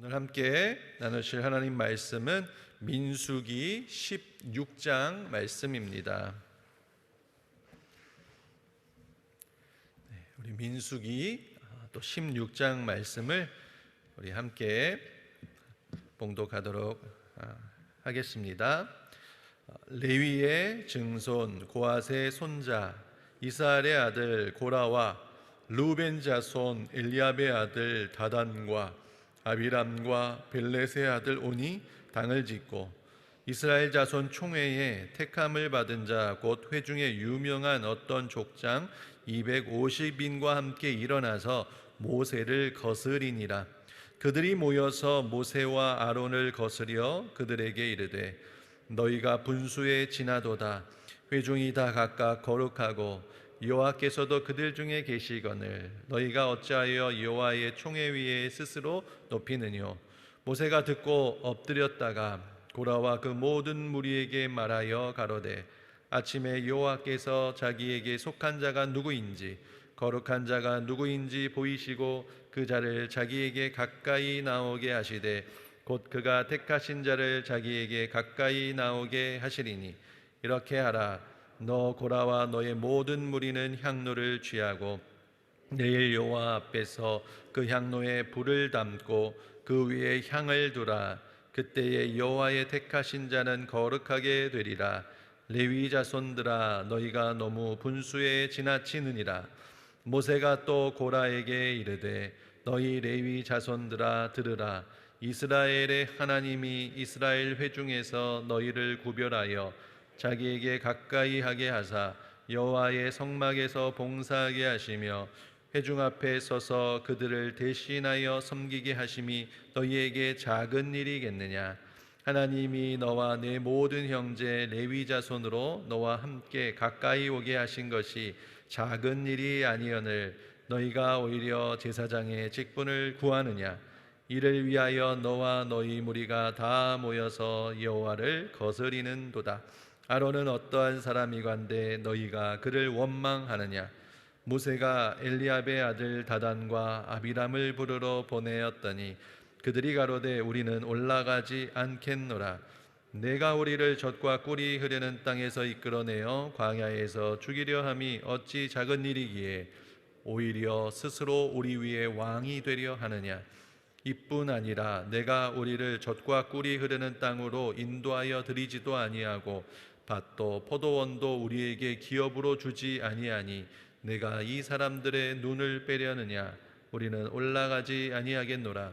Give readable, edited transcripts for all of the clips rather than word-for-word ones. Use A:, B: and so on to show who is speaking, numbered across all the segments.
A: 오늘 함께 나누실 하나님 말씀은 민수기 16장 말씀입니다. 우리 민수기 또 16장 말씀을 우리 함께 봉독하도록 하겠습니다. 레위의 증손 고앗의 손자 이스라엘의 아들 고라와 르우벤 자손 엘리압의 아들 다단과 아비람과 벨렛의 아들 온이 당을 짓고 이스라엘 자손 총회에 택함을 받은 자 곧 회중에 유명한 어떤 족장 250인과 함께 일어나서 모세를 거스리니라. 그들이 모여서 모세와 아론을 거스려 그들에게 이르되 너희가 분수에 지나도다. 회중이 다 각각 거룩하고 여호와께서도 그들 중에 계시거늘 너희가 어찌하여 여호와의 총회 위에 스스로 높이느뇨. 모세가 듣고 엎드렸다가 고라와 그 모든 무리에게 말하여 가로되 아침에 여호와께서 자기에게 속한 자가 누구인지 거룩한 자가 누구인지 보이시고 그 자를 자기에게 가까이 나오게 하시되 곧 그가 택하신 자를 자기에게 가까이 나오게 하시리니 이렇게 하라. 너 고라와 너의 모든 무리는 향로를 취하고 내일 여호와 앞에서 그 향로에 불을 담고 그 위에 향을 두라. 그때에 여호와의 택하신 자는 거룩하게 되리라. 레위 자손들아 너희가 너무 분수에 지나치느니라. 모세가 또 고라에게 이르되 너희 레위 자손들아 들으라. 이스라엘의 하나님이 이스라엘 회중에서 너희를 구별하여 자기에게 가까이 하게 하사 여호와의 성막에서 봉사하게 하시며 회중 앞에 서서 그들을 대신하여 섬기게 하심이 너희에게 작은 일이겠느냐. 하나님이 너와 내 모든 형제 레위 자손으로 너와 함께 가까이 오게 하신 것이 작은 일이 아니오늘 너희가 오히려 제사장의 직분을 구하느냐. 이를 위하여 너와 너희 무리가 다 모여서 여호와를 거스리는도다. 아론은 어떠한 사람이건대 너희가 그를 원망하느냐. 모세가 엘리압의 아들 다단과 아비람을 부르러 보내었더니 그들이 가로되 우리는 올라가지 않겠노라. 내가 우리를 젖과 꿀이 흐르는 땅에서 이끌어내어 광야에서 죽이려 함이 어찌 작은 일이기에 오히려 스스로 우리 위에 왕이 되려 하느냐. 이뿐 아니라 내가 우리를 젖과 꿀이 흐르는 땅으로 인도하여 드리지도 아니하고 밭도 포도원도 우리에게 기업으로 주지 아니하니 내가 이 사람들의 눈을 빼려느냐. 우리는 올라가지 아니하겠노라.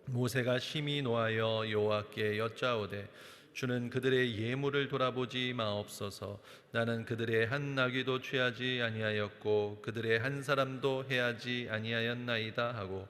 A: 모세가 심히 노하여 여호와께 여짜오되 주는 그들의 예물을 돌아보지 마옵소서. 나는 그들의 한 나귀도 취하지 아니하였고 그들의 한 사람도 해하지 아니하였나이다 하고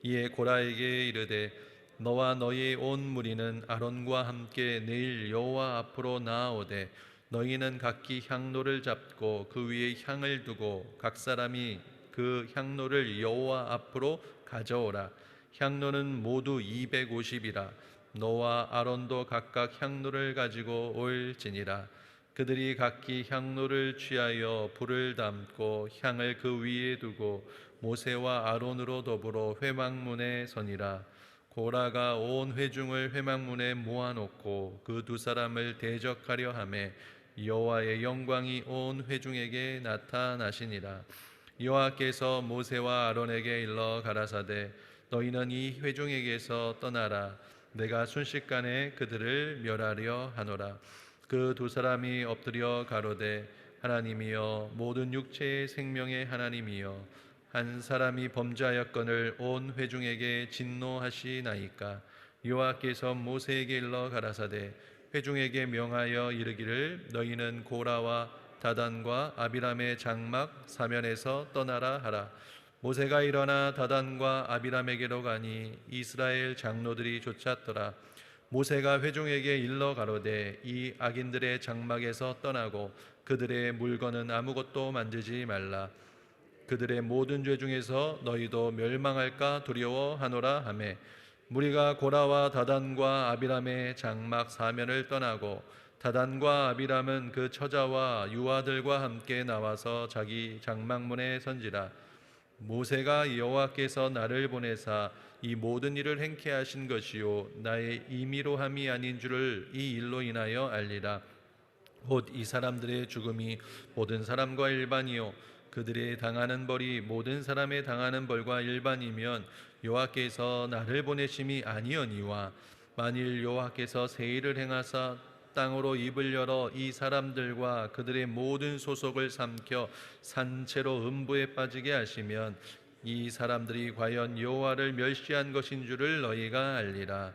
A: 이에 고라에게 이르되 너와 너희 온 무리는 아론과 함께 내일 여호와 앞으로 나아오되 너희는 각기 향로를 잡고 그 위에 향을 두고 각 사람이 그 향로를 여호와 앞으로 가져오라. 향로는 모두 250이라. 너와 아론도 각각 향로를 가지고 올지니라. 그들이 각기 향로를 취하여 불을 담고 향을 그 위에 두고 모세와 아론으로 더불어 회막문에 서니라. 고라가 온 회중을 회막문에 모아놓고 그 두 사람을 대적하려 하매 여호와의 영광이 온 회중에게 나타나시니라. 여호와께서 모세와 아론에게 일러 가라사대 너희는 이 회중에게서 떠나라. 내가 순식간에 그들을 멸하려 하노라. 그 두 사람이 엎드려 가로되 하나님이여 모든 육체의 생명의 하나님이여 한 사람이 범죄하였거늘 온 회중에게 진노하시나이까. 여호와께서 모세에게 일러 가라사대 회중에게 명하여 이르기를 너희는 고라와 다단과 아비람의 장막 사면에서 떠나라 하라. 모세가 일어나 다단과 아비람에게로 가니 이스라엘 장로들이 쫓았더라. 모세가 회중에게 일러 가로되 이 악인들의 장막에서 떠나고 그들의 물건은 아무것도 만지지 말라. 그들의 모든 죄 중에서 너희도 멸망할까 두려워하노라 하매 무리가 고라와 다단과 아비람의 장막 사면을 떠나고 다단과 아비람은 그 처자와 유아들과 함께 나와서 자기 장막문에 선지라. 모세가 여호와께서 나를 보내사 이 모든 일을 행케 하신 것이요 나의 임의로 함이 아닌 줄을 이 일로 인하여 알리라. 곧 이 사람들의 죽음이 모든 사람과 일반이요 그들의 당하는 벌이 모든 사람의 당하는 벌과 일반이면 여호와께서 나를 보내심이 아니오니와 만일 여호와께서 새 일을 행하사 땅으로 입을 열어 이 사람들과 그들의 모든 소속을 삼켜 산채로 음부에 빠지게 하시면 이 사람들이 과연 여호와를 멸시한 것인 줄을 너희가 알리라.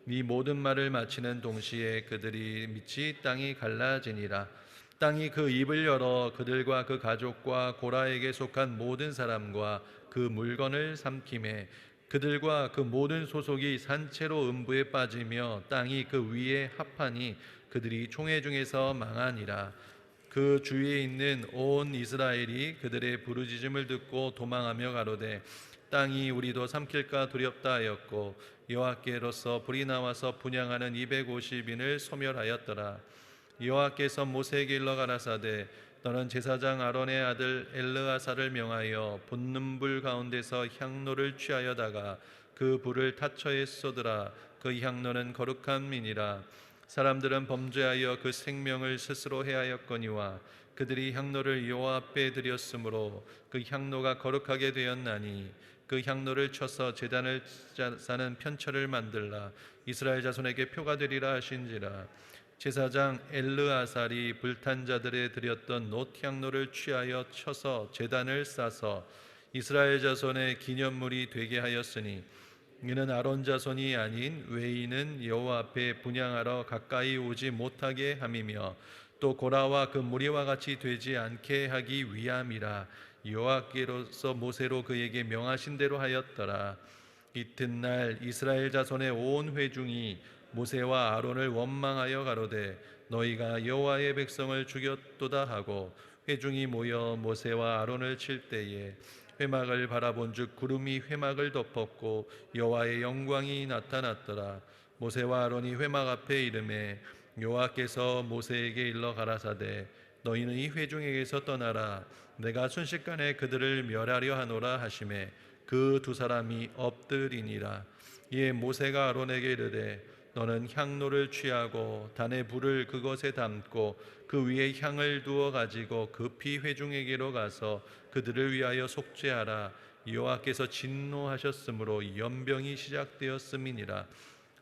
A: 이 모든 말을 마치는 동시에 그들이 미치 땅이 갈라지니라. 땅이 그 입을 열어 그들과 그 가족과 고라에게 속한 모든 사람과 그 물건을 삼키매 그들과 그 모든 소속이 산채로 음부에 빠지며 땅이 그 위에 합하니 그들이 총회 중에서 망하니라. 그 주위에 있는 온 이스라엘이 그들의 부르짖음을 듣고 도망하며 가로되 땅이 우리도 삼킬까 두렵다 하였고 여호와께로서 불이 나와서 분향하는 250인을 소멸하였더라. 여호와께서 모세에게 일러 가라사대 너는 제사장 아론의 아들 엘르아사를 명하여 붙는 불 가운데서 향로를 취하여다가 그 불을 타처에 쏟으라. 그 향로는 거룩한 민이라. 사람들은 범죄하여 그 생명을 스스로 해하였거니와 그들이 향로를 여호와 앞에 드렸으므로 그 향로가 거룩하게 되었나니 그 향로를 쳐서 제단을 싸는 편처를 만들라. 이스라엘 자손에게 표가 되리라 하신지라. 제사장 엘르아살이 불탄 자들에 드렸던 놋향로를 취하여 쳐서 제단을 싸서 이스라엘 자손의 기념물이 되게 하였으니 이는 아론 자손이 아닌 외인은 여호와 앞에 분향하러 가까이 오지 못하게 함이며 또 고라와 그 무리와 같이 되지 않게 하기 위함이라. 여호와께로서 모세로 그에게 명하신 대로 하였더라. 이튿날 이스라엘 자손의 온 회중이 모세와 아론을 원망하여 가로되 너희가 여호와의 백성을 죽였도다 하고 회중이 모여 모세와 아론을 칠 때에 회막을 바라본즉 구름이 회막을 덮었고 여호와의 영광이 나타났더라. 모세와 아론이 회막 앞에 이르매 여호와께서 모세에게 일러 가라사대 너희는 이 회중에게서 떠나라. 내가 순식간에 그들을 멸하려 하노라 하시매 그 두 사람이 엎드리니라. 이에 모세가 아론에게 이르되 너는 향로를 취하고 단의 불을 그것에 담고 그 위에 향을 두어 가지고 급히 회중에게로 가서 그들을 위하여 속죄하라. 여호와께서 진노하셨으므로 연병이 시작되었음이니라.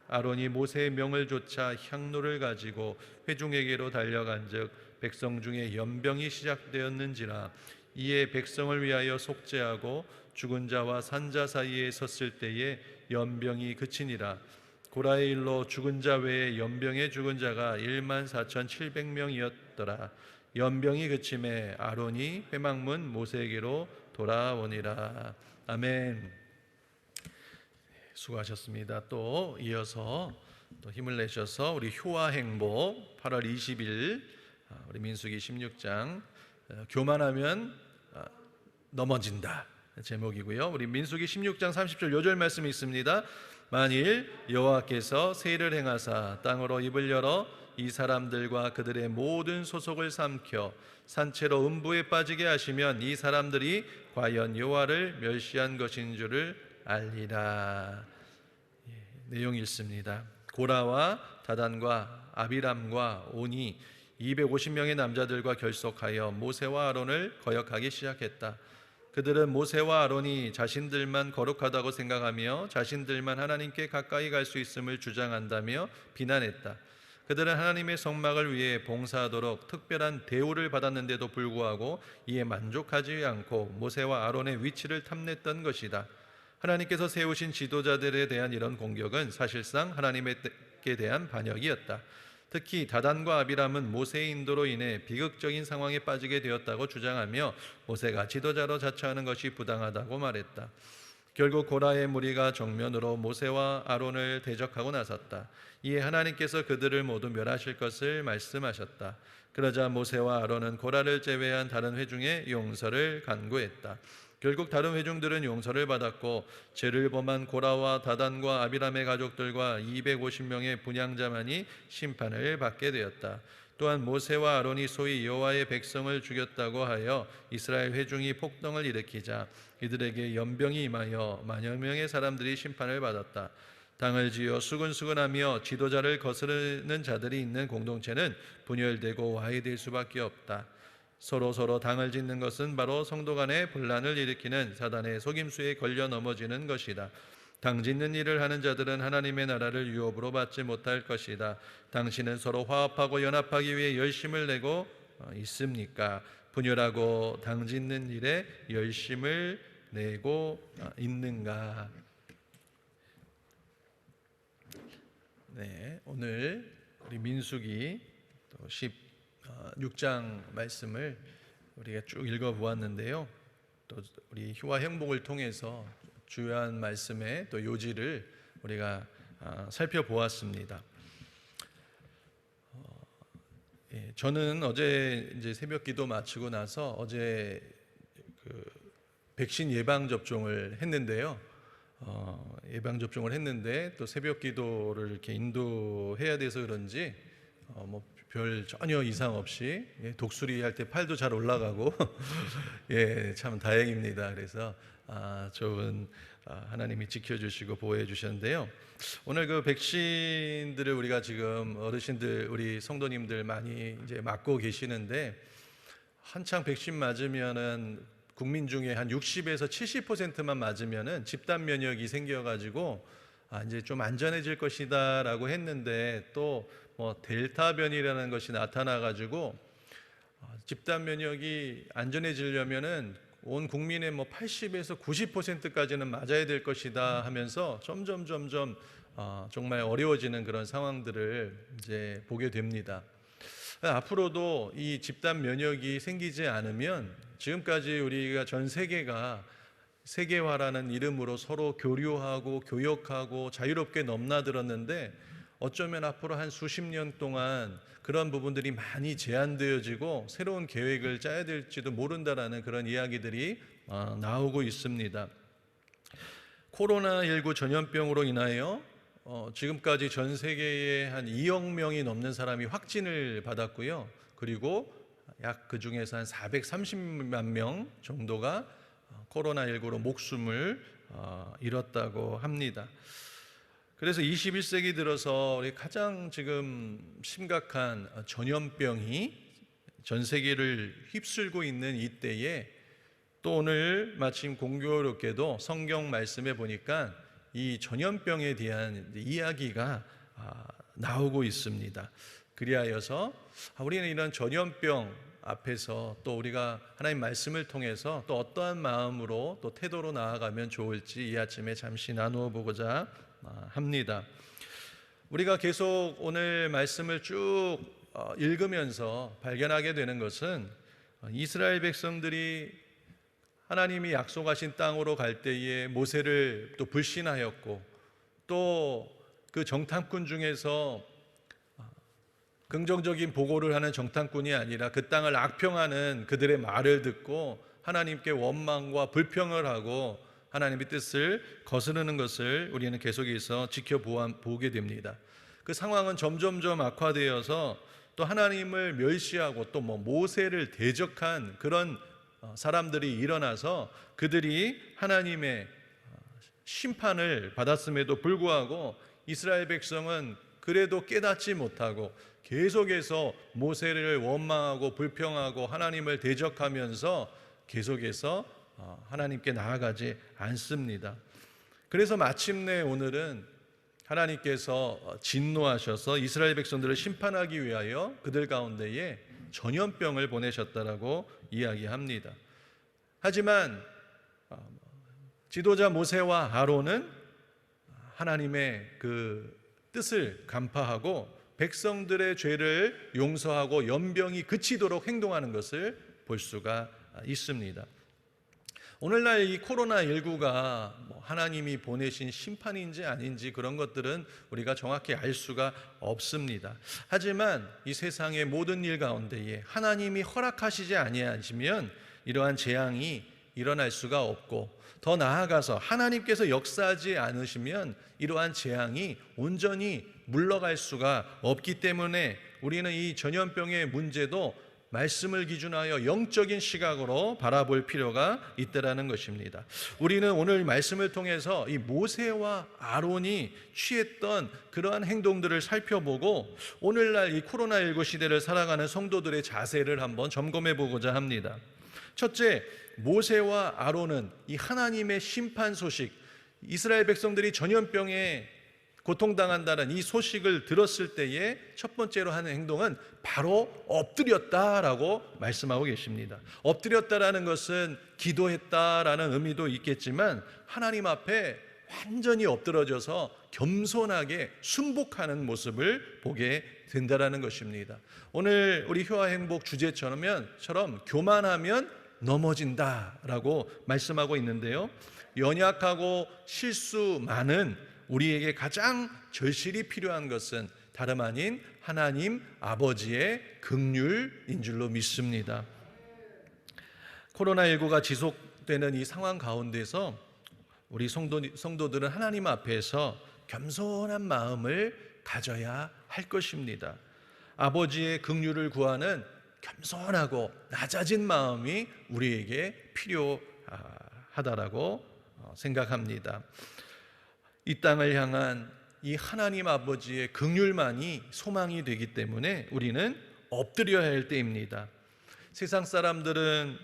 A: 아론이 모세의 명을 조차 향로를 가지고 회중에게로 달려간즉 백성 중에 연병이 시작되었는지라. 이에 백성을 위하여 속죄하고 죽은 자와 산 자 사이에 섰을 때에 연병이 그치니라. 고라의 일로 죽은 자 외에 연병에 죽은 자가 14,700명이었더라. 연병이 그침에 아론이 회막문 모세에게로 돌아오니라. 아멘. 수고하셨습니다. 또 이어서 또 힘을 내셔서 우리 효와 행복 8월 20일 우리 민수기 16장 교만하면 넘어진다 제목이고요. 우리 민수기 16장 30절 요절 말씀이 있습니다. 만일 여호와께서 새 일을 행하사 땅으로 입을 열어 이 사람들과 그들의 모든 소속을 삼켜 산채로 음부에 빠지게 하시면 이 사람들이 과연 여호와를 멸시한 것인 줄을 알리라. 내용이 있습니다. 고라와 다단과 아비람과 온이 250명의 남자들과 결속하여 모세와 아론을 거역하기 시작했다. 그들은 모세와 아론이 자신들만 거룩하다고 생각하며 자신들만 하나님께 가까이 갈 수 있음을 주장한다며 비난했다. 그들은 하나님의 성막을 위해 봉사하도록 특별한 대우를 받았는데도 불구하고 이에 만족하지 않고 모세와 아론의 위치를 탐냈던 것이다. 하나님께서 세우신 지도자들에 대한 이런 공격은 사실상 하나님께 대한 반역이었다. 특히 다단과 아비람은 모세의 인도로 인해 비극적인 상황에 빠지게 되었다고 주장하며 모세가 지도자로 자처하는 것이 부당하다고 말했다. 결국 고라의 무리가 정면으로 모세와 아론을 대적하고 나섰다. 이에 하나님께서 그들을 모두 멸하실 것을 말씀하셨다. 그러자 모세와 아론은 고라를 제외한 다른 회중의 용서를 간구했다. 결국 다른 회중들은 용서를 받았고 죄를 범한 고라와 다단과 아비람의 가족들과 250명의 분향자만이 심판을 받게 되었다. 또한 모세와 아론이 소위 여호와의 백성을 죽였다고 하여 이스라엘 회중이 폭동을 일으키자 이들에게 연병이 임하여 만여 명의 사람들이 심판을 받았다. 당을 지어 수근수근하며 지도자를 거스르는 자들이 있는 공동체는 분열되고 와해될 수밖에 없다. 서로 당을 짓는 것은 바로 성도 간의 분란을 일으키는 사단의 속임수에 걸려 넘어지는 것이다. 당 짓는 일을 하는 자들은 하나님의 나라를 유업으로 받지 못할 것이다. 당신은 서로 화합하고 연합하기 위해 열심을 내고 있습니까? 분열하고 당 짓는 일에 열심을 내고 있는가? 네, 오늘 우리 민수기 16장 말씀을 우리가 쭉 읽어보았는데요. 또 우리 희와 행복을 통해서 주요한 말씀의 또 요지를 우리가 살펴보았습니다. 저는 어제 이제 새벽 기도 마치고 나서 어제 그 백신 예방 접종을 했는데요. 예방 접종을 했는데 또 새벽 기도를 이렇게 인도해야 돼서 그런지 별 전혀 이상 없이 독수리 할 때 팔도 잘 올라가고 참 다행입니다. 그래서 좋은 하나님이 지켜주시고 보호해 주셨는데요. 오늘 그 백신들을 우리가 지금 어르신들 우리 성도님들 많이 이제 맞고 계시는데 한창 백신 맞으면은 국민 중에 한 60에서 70%만 맞으면은 집단 면역이 생겨가지고 이제 좀 안전해질 것이다라고 했는데 또 델타 변이라는 것이 나타나가지고 집단 면역이 안전해지려면은 온 국민의 80에서 90%까지는 맞아야 될 것이다 하면서 점점 정말 어려워지는 그런 상황들을 이제 보게 됩니다. 앞으로도 이 집단 면역이 생기지 않으면 지금까지 우리가 전 세계가 세계화라는 이름으로 서로 교류하고 교역하고 자유롭게 넘나들었는데 어쩌면 앞으로 한 수십 년 동안 그런 부분들이 많이 제한되어지고 새로운 계획을 짜야 될지도 모른다라는 그런 이야기들이 나오고 있습니다. 코로나19 전염병으로 인하여 지금까지 전 세계에 한 2억 명이 넘는 사람이 확진을 받았고요. 그리고 약 그 중에서 한 430만 명 정도가 코로나19로 목숨을 잃었다고 합니다. 그래서 21세기 들어서 가장 지금 심각한 전염병이 전 세계를 휩쓸고 있는 이때에 또 오늘 마침 공교롭게도 성경 말씀에 보니까 이 전염병에 대한 이야기가 나오고 있습니다. 그리하여서 우리는 이런 전염병 앞에서 또 우리가 하나님 말씀을 통해서 또 어떠한 마음으로 또 태도로 나아가면 좋을지 이 아침에 잠시 나누어 보고자 합니다. 우리가 계속 오늘 말씀을 쭉 읽으면서 발견하게 되는 것은 이스라엘 백성들이 하나님이 약속하신 땅으로 갈 때에 모세를 또 불신하였고 또 그 정탐꾼 중에서 긍정적인 보고를 하는 정탐꾼이 아니라 그 땅을 악평하는 그들의 말을 듣고 하나님께 원망과 불평을 하고 하나님의 뜻을 거스르는 것을 우리는 계속해서 지켜보게 됩니다. 그 상황은 점점점 악화되어서 또 하나님을 멸시하고 또 모세를 대적한 그런 사람들이 일어나서 그들이 하나님의 심판을 받았음에도 불구하고 이스라엘 백성은 그래도 깨닫지 못하고 계속해서 모세를 원망하고 불평하고 하나님을 대적하면서 계속해서 하나님께 나아가지 않습니다. 그래서 마침내 오늘은 하나님께서 진노하셔서 이스라엘 백성들을 심판하기 위하여 그들 가운데에 전염병을 보내셨다라고 이야기합니다. 하지만 지도자 모세와 아론은 하나님의 그 뜻을 간파하고 백성들의 죄를 용서하고 연병이 그치도록 행동하는 것을 볼 수가 있습니다. 오늘날 이 코로나19가 하나님이 보내신 심판인지 아닌지 그런 것들은 우리가 정확히 알 수가 없습니다. 하지만 이 세상의 모든 일 가운데에 하나님이 허락하시지 아니하시면 이러한 재앙이 일어날 수가 없고, 더 나아가서 하나님께서 역사하지 않으시면 이러한 재앙이 온전히 물러갈 수가 없기 때문에 우리는 이 전염병의 문제도 말씀을 기준하여 영적인 시각으로 바라볼 필요가 있다라는 것입니다. 우리는 오늘 말씀을 통해서 이 모세와 아론이 취했던 그러한 행동들을 살펴보고 오늘날 이 코로나19 시대를 살아가는 성도들의 자세를 한번 점검해 보고자 합니다. 첫째, 모세와 아론은 이 하나님의 심판 소식, 이스라엘 백성들이 전염병에 고통당한다는 이 소식을 들었을 때에 첫 번째로 하는 행동은 바로 엎드렸다라고 말씀하고 계십니다. 엎드렸다라는 것은 기도했다라는 의미도 있겠지만 하나님 앞에 완전히 엎드러져서 겸손하게 순복하는 모습을 보게 된다라는 것입니다. 오늘 우리 효화행복 주제처럼 교만하면 넘어진다라고 말씀하고 있는데요, 연약하고 실수 많은 우리에게 가장 절실히 필요한 것은 다름 아닌 하나님 아버지의 긍휼인 줄로 믿습니다. 코로나19가 지속되는 이 상황 가운데서 우리 성도들은 하나님 앞에서 겸손한 마음을 가져야 할 것입니다. 아버지의 긍휼을 구하는 겸손하고 낮아진 마음이 우리에게 필요하다라고 생각합니다. 이 땅을 향한 이 하나님 아버지의 긍휼만이 소망이 되기 때문에 우리는 엎드려야 할 때입니다. 세상 사람들은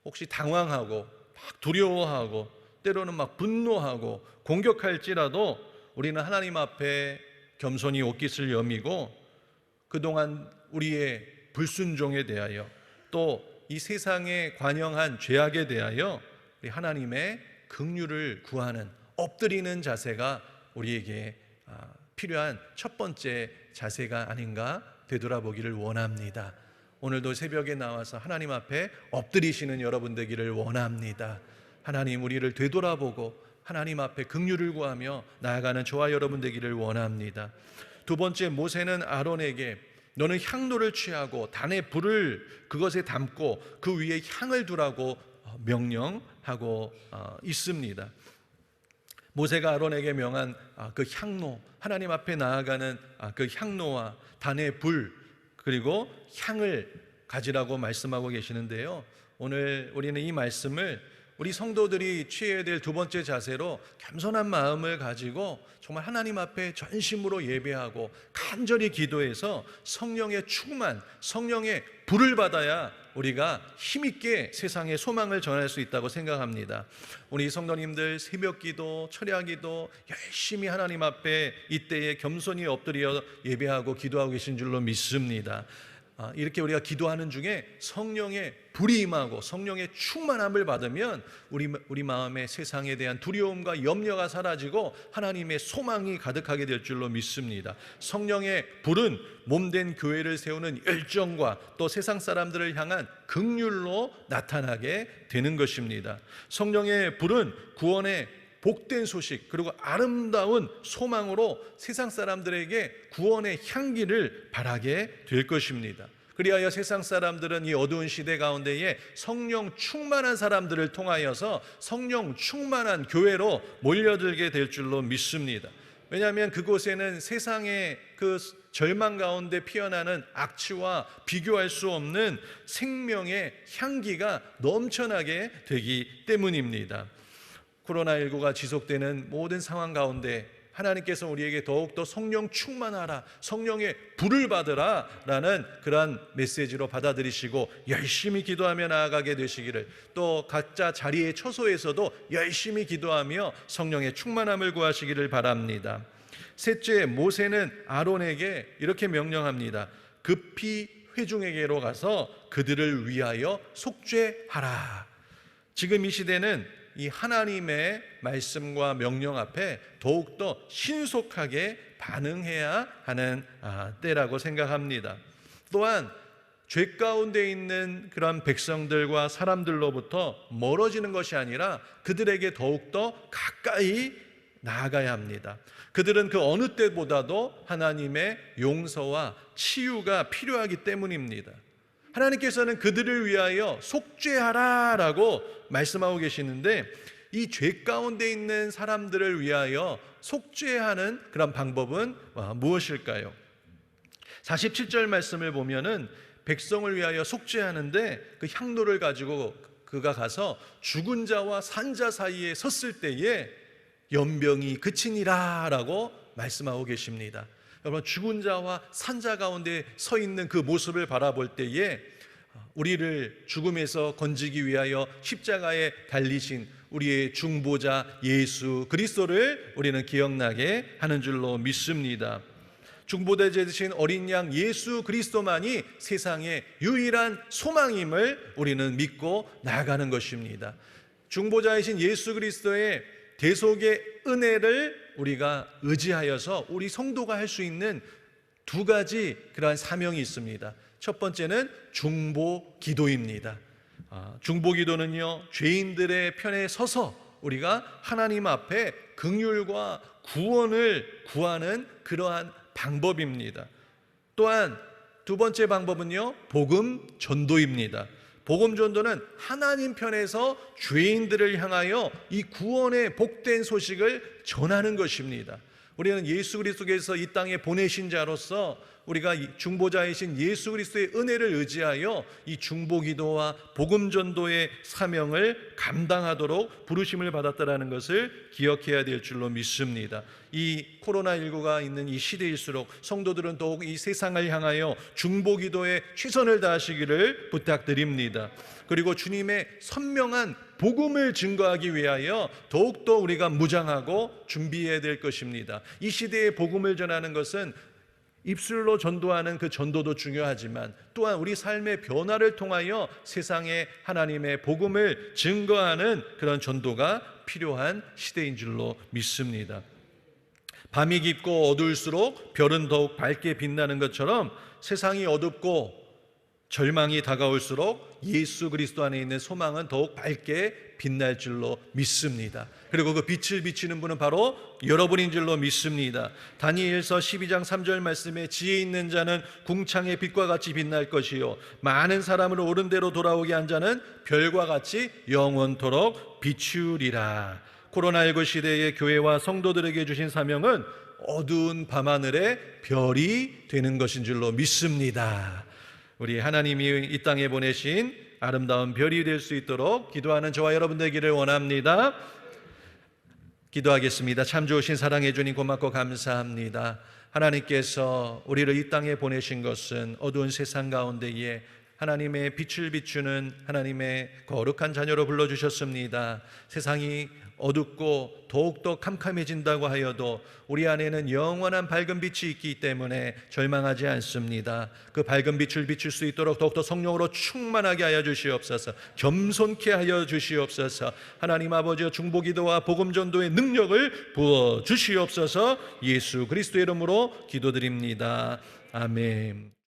A: 혹시 당황하고 막 두려워하고 때로는 막 분노하고 공격할지라도 우리는 하나님 앞에 겸손히 옷깃을 여미고 그동안 우리의 불순종에 대하여 또 이 세상에 관영한 죄악에 대하여 우리 하나님의 긍휼을 구하는 엎드리는 자세가 우리에게 필요한 첫 번째 자세가 아닌가 되돌아보기를 원합니다. 오늘도 새벽에 나와서 하나님 앞에 엎드리시는 여러분 되기를 원합니다. 하나님, 우리를 되돌아보고 하나님 앞에 긍휼을 구하며 나아가는 저와 여러분 되기를 원합니다. 두 번째, 모세는 아론에게 너는 향로를 취하고 단의 불을 그것에 담고 그 위에 향을 두라고 명령하고 있습니다. 모세가 아론에게 명한 그 향로, 하나님 앞에 나아가는 그 향로와 단의 불, 그리고 향을 가지라고 말씀하고 계시는데요, 오늘 우리는 이 말씀을 우리 성도들이 취해야 될 두 번째 자세로 겸손한 마음을 가지고 정말 하나님 앞에 전심으로 예배하고 간절히 기도해서 성령의 충만, 성령의 불을 받아야 우리가 힘있게 세상에 소망을 전할 수 있다고 생각합니다. 우리 성도님들 새벽 기도, 철야 기도 열심히 하나님 앞에 이때에 겸손히 엎드려 예배하고 기도하고 계신 줄로 믿습니다. 이렇게 우리가 기도하는 중에 성령의 불이 임하고 성령의 충만함을 받으면 우리 마음에 세상에 대한 두려움과 염려가 사라지고 하나님의 소망이 가득하게 될 줄로 믿습니다. 성령의 불은 몸된 교회를 세우는 열정과 또 세상 사람들을 향한 긍휼로 나타나게 되는 것입니다. 성령의 불은 구원의 복된 소식 그리고 아름다운 소망으로 세상 사람들에게 구원의 향기를 바라게 될 것입니다. 그리하여 세상 사람들은 이 어두운 시대 가운데에 성령 충만한 사람들을 통하여서 성령 충만한 교회로 몰려들게 될 줄로 믿습니다. 왜냐하면 그곳에는 세상의 그 절망 가운데 피어나는 악취와 비교할 수 없는 생명의 향기가 넘쳐나게 되기 때문입니다. 코로나19가 지속되는 모든 상황 가운데 하나님께서 우리에게 더욱더 성령 충만하라, 성령의 불을 받으라 라는 그러한 메시지로 받아들이시고 열심히 기도하며 나아가게 되시기를, 또 각자 자리의 처소에서도 열심히 기도하며 성령의 충만함을 구하시기를 바랍니다. 셋째, 모세는 아론에게 이렇게 명령합니다. 급히 회중에게로 가서 그들을 위하여 속죄하라. 지금 이 시대는 이 하나님의 말씀과 명령 앞에 더욱더 신속하게 반응해야 하는 때라고 생각합니다. 또한 죄 가운데 있는 그런 백성들과 사람들로부터 멀어지는 것이 아니라 그들에게 더욱더 가까이 나아가야 합니다. 그들은 그 어느 때보다도 하나님의 용서와 치유가 필요하기 때문입니다. 하나님께서는 그들을 위하여 속죄하라라고 말씀하고 계시는데, 이 죄 가운데 있는 사람들을 위하여 속죄하는 그런 방법은 무엇일까요? 47절 말씀을 보면은 백성을 위하여 속죄하는데, 그 향로를 가지고 그가 가서 죽은 자와 산 자 사이에 섰을 때에 연병이 그치니라 라고 말씀하고 계십니다. 여러분, 죽은 자와 산 자 가운데 서 있는 그 모습을 바라볼 때에 우리를 죽음에서 건지기 위하여 십자가에 달리신 우리의 중보자 예수 그리스도를 우리는 기억나게 하는 줄로 믿습니다. 중보자 되신 어린 양 예수 그리스도만이 세상의 유일한 소망임을 우리는 믿고 나아가는 것입니다. 중보자이신 예수 그리스도의 대속의 은혜를 우리가 의지하여서 우리 성도가 할 수 있는 두 가지 그러한 사명이 있습니다. 첫 번째는 중보 기도입니다. 중보 기도는요, 죄인들의 편에 서서 우리가 하나님 앞에 긍휼과 구원을 구하는 그러한 방법입니다. 또한 두 번째 방법은요, 복음 전도입니다. 복음 전도는 하나님 편에서 죄인들을 향하여 이 구원의 복된 소식을 전하는 것입니다. 우리는 예수 그리스도께서 이 땅에 보내신 자로서 우리가 중보자이신 예수 그리스도의 은혜를 의지하여 이 중보기도와 복음 전도의 사명을 감당하도록 부르심을 받았다라는 것을 기억해야 될 줄로 믿습니다. 이 코로나19가 있는 이 시대일수록 성도들은 더욱 이 세상을 향하여 중보기도에 최선을 다하시기를 부탁드립니다. 그리고 주님의 선명한 복음을 증거하기 위하여 더욱더 우리가 무장하고 준비해야 될 것입니다. 이 시대에 복음을 전하는 것은 입술로 전도하는 그 전도도 중요하지만 또한 우리 삶의 변화를 통하여 세상에 하나님의 복음을 증거하는 그런 전도가 필요한 시대인 줄로 믿습니다. 밤이 깊고 어두울수록 별은 더욱 밝게 빛나는 것처럼 세상이 어둡고 절망이 다가올수록 예수 그리스도 안에 있는 소망은 더욱 밝게 빛날 줄로 믿습니다. 그리고 그 빛을 비치는 분은 바로 여러분인 줄로 믿습니다. 다니엘서 12장 3절 말씀에 지혜 있는 자는 궁창의 빛과 같이 빛날 것이요 많은 사람을 옳은 대로 돌아오게 한 자는 별과 같이 영원토록 비추리라. 코로나19 시대의 교회와 성도들에게 주신 사명은 어두운 밤하늘의 별이 되는 것인 줄로 믿습니다. 우리 하나님이 이 땅에 보내신 아름다운 별이 될 수 있도록 기도하는 저와 여러분 되기를 원합니다. 기도하겠습니다. 참 좋으신 사랑해 주님 고맙고 감사합니다. 하나님께서 우리를 이 땅에 보내신 것은 어두운 세상 가운데에 하나님의 빛을 비추는 하나님의 거룩한 자녀로 불러주셨습니다. 세상이 어둡고 더욱더 캄캄해진다고 하여도 우리 안에는 영원한 밝은 빛이 있기 때문에 절망하지 않습니다. 그 밝은 빛을 비출 수 있도록 더욱더 성령으로 충만하게 하여 주시옵소서. 겸손케 하여 주시옵소서. 하나님 아버지여 중보기도와 복음전도의 능력을 부어 주시옵소서. 예수 그리스도의 이름으로 기도드립니다. 아멘.